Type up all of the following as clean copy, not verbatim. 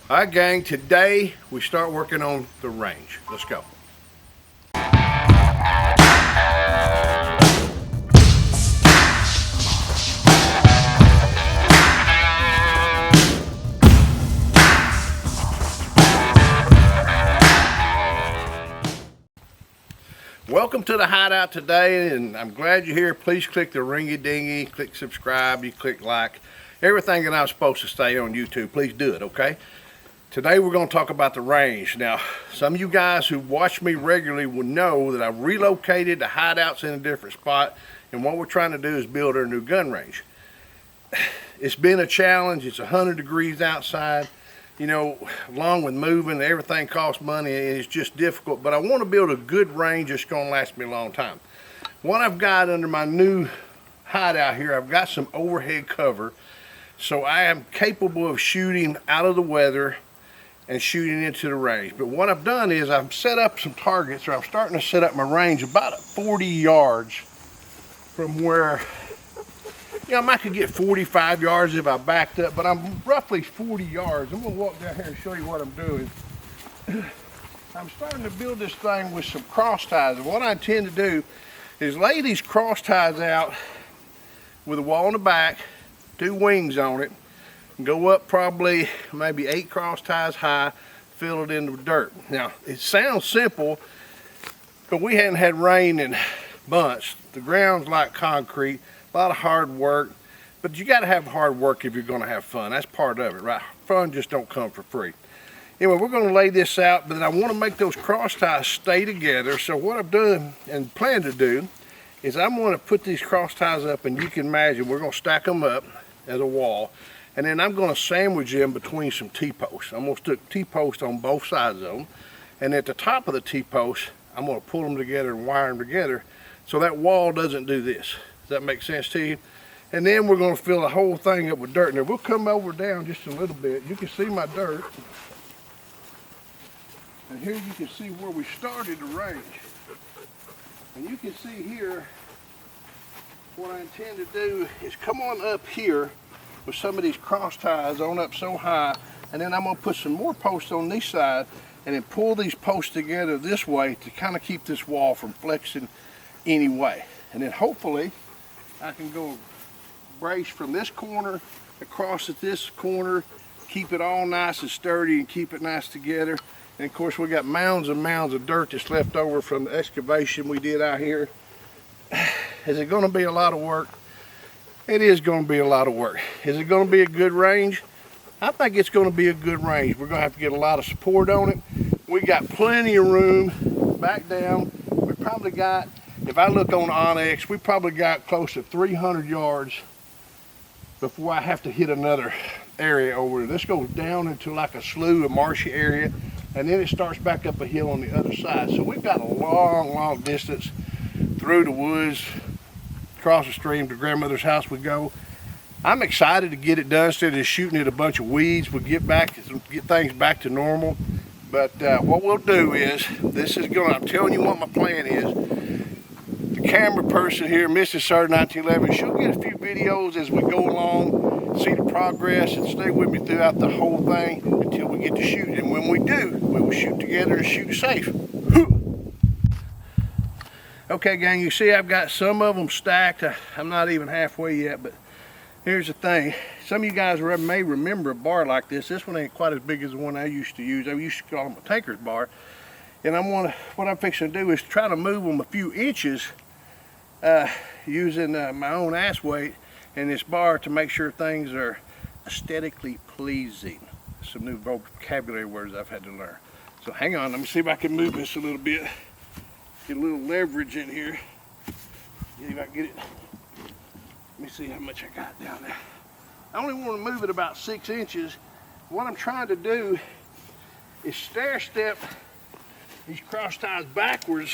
All right, gang, today we start working on the range. Let's go. Welcome to the hideout today, and I'm glad you're here. Please click the ringy dingy, click subscribe, you click like, everything that I'm supposed to stay on YouTube. Please do it, okay? Today we're going to talk about the range. Now, some of you guys who watch me regularly will know that I've relocated the hideouts in a different spot, and what we're trying to do is build our new gun range. It's been a challenge. It's 100 degrees outside. You know, along with moving, everything costs money, and it's just difficult. But I want to build a good range that's going to last me a long time. What I've got under my new hideout here, I've got some overhead cover, so I am capable of shooting out of the weather and shooting into the range. But what I've done is I've set up some targets, or I'm starting to set up my range about 40 yards from where, you know, I might could get 45 yards if I backed up, but I'm roughly 40 yards. I'm gonna walk down here and show you what I'm doing. I'm starting to build this thing with some cross ties, and what I intend to do is lay these cross ties out with a wall in the back, 2 wings on it, and go up probably maybe 8 cross ties high, fill it in with dirt. Now, it sounds simple, but we hadn't had rain in months. The ground's like concrete. A lot of hard work, but you got to have hard work if you're going to have fun. That's part of it, right? Fun just don't come for free. Anyway, we're going to lay this out, but I want to make those cross ties stay together. So what I've done and plan to do is I'm going to put these cross ties up, and you can imagine we're going to stack them up as a wall, and then I'm going to sandwich them between some T-posts. I'm going to stick T-posts on both sides of them, and at the top of the T-posts, I'm going to pull them together and wire them together so that wall doesn't do this. Does that make sense to you? And then we're going to fill the whole thing up with dirt. Now we'll come over down just a little bit. You can see my dirt. And here you can see where we started the range. And you can see here, what I intend to do is come on up here with some of these cross ties on up so high, and then I'm going to put some more posts on this side and then pull these posts together this way to kind of keep this wall from flexing any way. And then hopefully I can go brace from this corner across at this corner, keep it all nice and sturdy and keep it nice together. And of course we got mounds and mounds of dirt that's left over from the excavation we did out here. Is it going to be a lot of work? It is going to be a lot of work. Is it going to be a good range? I think it's going to be a good range. We're going to have to get a lot of support on it. We got plenty of room back down. We probably got, if I look on Onyx, we probably got close to 300 yards before I have to hit another area over there. This goes down into like a slough, a marshy area, and then it starts back up a hill on the other side. So we've got a long, long distance through the woods, across the stream to grandmother's house we go. I'm excited to get it done instead of shooting at a bunch of weeds. We'll get things back to normal. But what we'll do is, I'm telling you what my plan is. The camera person here, Mrs. Sarge 1911, she'll get a few videos as we go along, see the progress, and stay with me throughout the whole thing until we get to shoot. And when we do, we will shoot together and shoot safe. Okay, gang, you see I've got some of them stacked. I'm not even halfway yet, but here's the thing. Some of you guys may remember a bar like this. This one ain't quite as big as the one I used to use. I used to call them a tanker's bar. And what I'm fixing to do is try to move them a few inches using my own ass weight in this bar to make sure things are aesthetically pleasing. Some new vocabulary words I've had to learn. So hang on, let me see if I can move this a little bit. Get a little leverage in here. See if I can get it. Let me see how much I got down there. I only want to move it about 6 inches. What I'm trying to do is stair step these cross ties backwards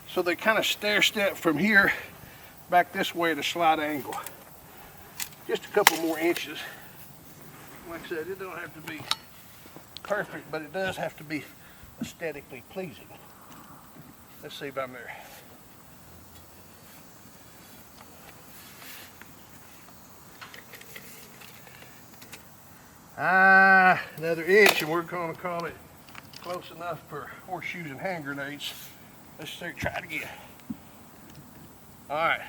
so they kind of stair step from here back this way at a slight angle. Just a couple more inches. Like I said, it don't have to be perfect, but it does have to be aesthetically pleasing. Let's see if I'm there. tie another inch, and we're going to call it close enough for horseshoes and hand grenades. Let's try it again. All right.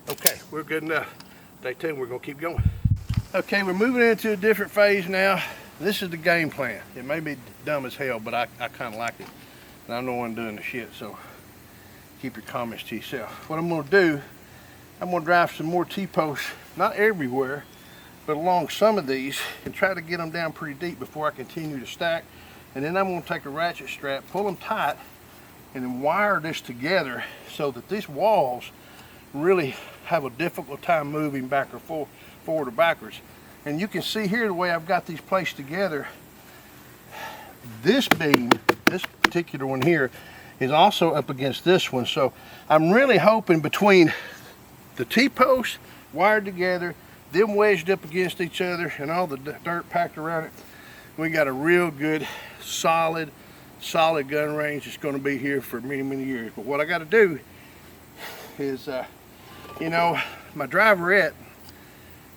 Okay, we're good enough. Stay tuned, we're going to keep going. Okay, we're moving into a different phase now. This is the game plan. It may be dumb as hell, but I kind of like it. And I'm the one doing the shit, so keep your comments to yourself. What I'm going to do, I'm going to drive some more T-posts, not everywhere, but along some of these, and try to get them down pretty deep before I continue to stack. And then I'm going to take a ratchet strap, pull them tight, and then wire this together so that these walls really have a difficult time moving back or forward or backwards. And you can see here the way I've got these placed together. This beam, this particular one here, is also up against this one. So I'm really hoping between the T-posts wired together, them wedged up against each other, and all the dirt packed around it, we got a real good, solid gun range that's going to be here for many, many years. But what I got to do is, you know, my driverette,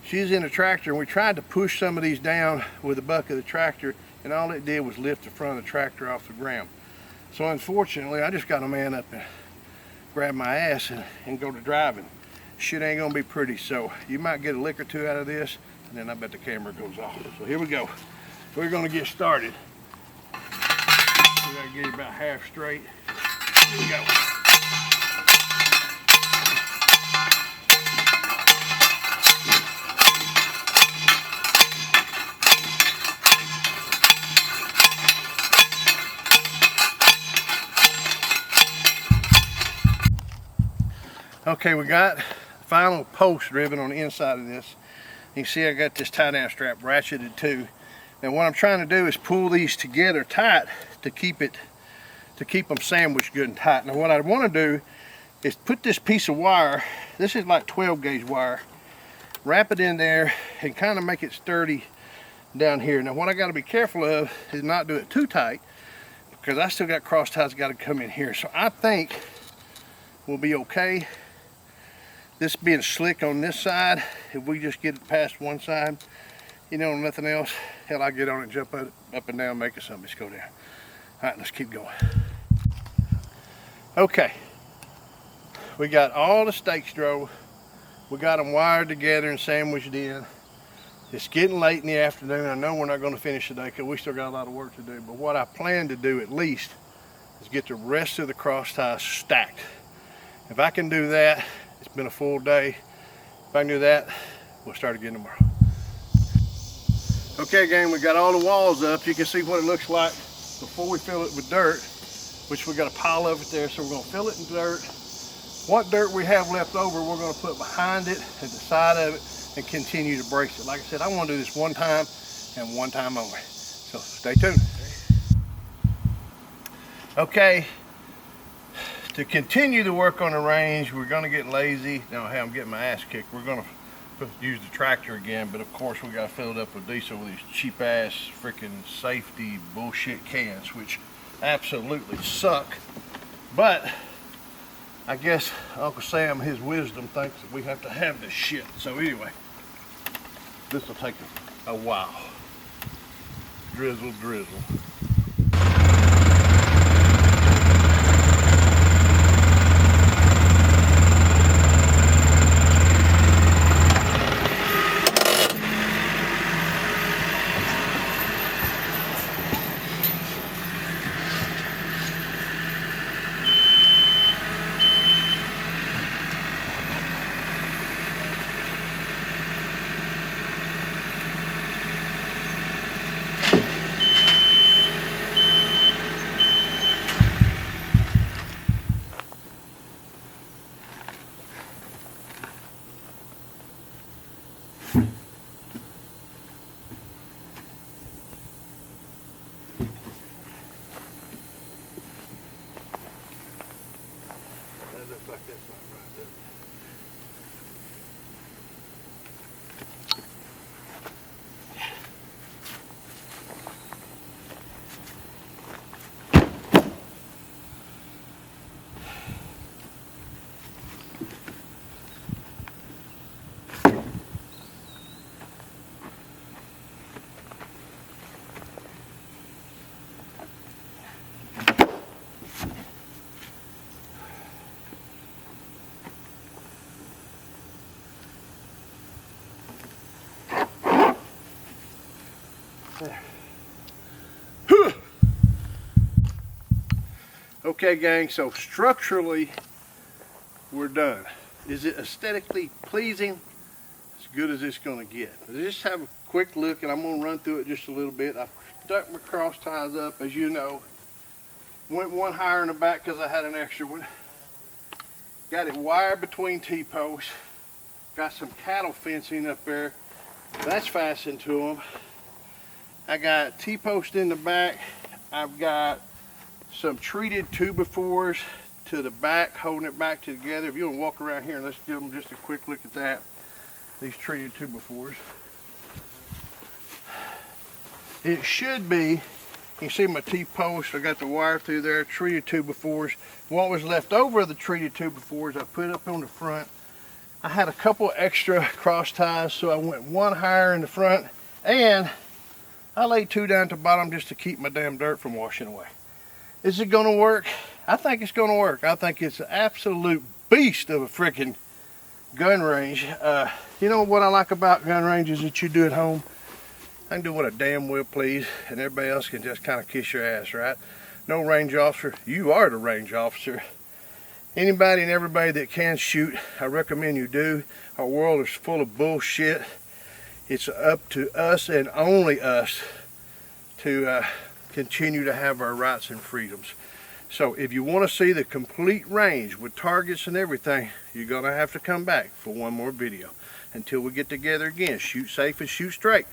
she's in a tractor, and we tried to push some of these down with the buck of the tractor, and all it did was lift the front of the tractor off the ground. So unfortunately, I just got to man up and grab my ass and go to driving. Shit ain't gonna be pretty, so you might get a lick or two out of this, and then I bet the camera goes off. So here we go. We're gonna get started. We gotta get it about half straight. Here we go. Okay, we got final post driven on the inside of this. You can see I got this tie down strap ratcheted too. And what I'm trying to do is pull these together tight to keep them sandwiched good and tight. Now what I want to do is put this piece of wire, this is like 12 gauge wire, wrap it in there and kind of make it sturdy down here. Now what I got to be careful of is not do it too tight, because I still got cross ties got to come in here. So I think we'll be okay. This being slick on this side, if we just get it past one side, you know, nothing else, hell, I get on it, jump up and down, make it something, just go down. All right, let's keep going. Okay, we got all the stakes drove. We got them wired together and sandwiched in. It's getting late in the afternoon. I know we're not going to finish today because we still got a lot of work to do, but what I plan to do at least is get the rest of the cross ties stacked. If I can do that, it's been a full day. If I can do that, we'll start again tomorrow. Okay, gang, we got all the walls up. You can see what it looks like before we fill it with dirt, which we got a pile of it there. So we're gonna fill it in dirt. What dirt we have left over, we're gonna put behind it, at the side of it, and continue to brace it. Like I said, I wanna do this one time and one time only. So stay tuned. Okay. To continue the work on the range, we're going to get lazy. Now, hey, I'm getting my ass kicked. We're going to use the tractor again, but of course we got to fill it up with diesel with these cheap ass freaking safety bullshit cans, which absolutely suck. But I guess Uncle Sam, his wisdom, thinks that we have to have this shit. So anyway, this will take a while. Drizzle, drizzle. There. Okay, gang, so structurally, we're done. Is it aesthetically pleasing? As good as it's gonna get. Let's just have a quick look, and I'm gonna run through it just a little bit. I stuck my cross ties up, as you know. Went one higher in the back because I had an extra one. Got it wired between T-posts. Got some cattle fencing up there. That's fastened to them. I got T-post in the back. I've got some treated 2x4s to the back, holding it back together. If you want to walk around here, let's give them just a quick look at that. These treated 2x4s. It should be, you can see my T-post, I got the wire through there, treated 2x4s. What was left over of the treated 2x4s, I put up on the front. I had a couple extra cross ties, so I went one higher in the front, and I laid two down at the bottom just to keep my damn dirt from washing away. Is it gonna work? I think it's gonna work. I think it's an absolute beast of a freaking gun range. You know what I like about gun ranges that you do at home? I can do what I damn well please, and everybody else can just kind of kiss your ass, right? No range officer, you are the range officer. Anybody and everybody that can shoot, I recommend you do. Our world is full of bullshit. It's up to us and only us to continue to have our rights and freedoms. So if you want to see the complete range with targets and everything, you're going to have to come back for one more video. Until we get together again, shoot safe and shoot straight.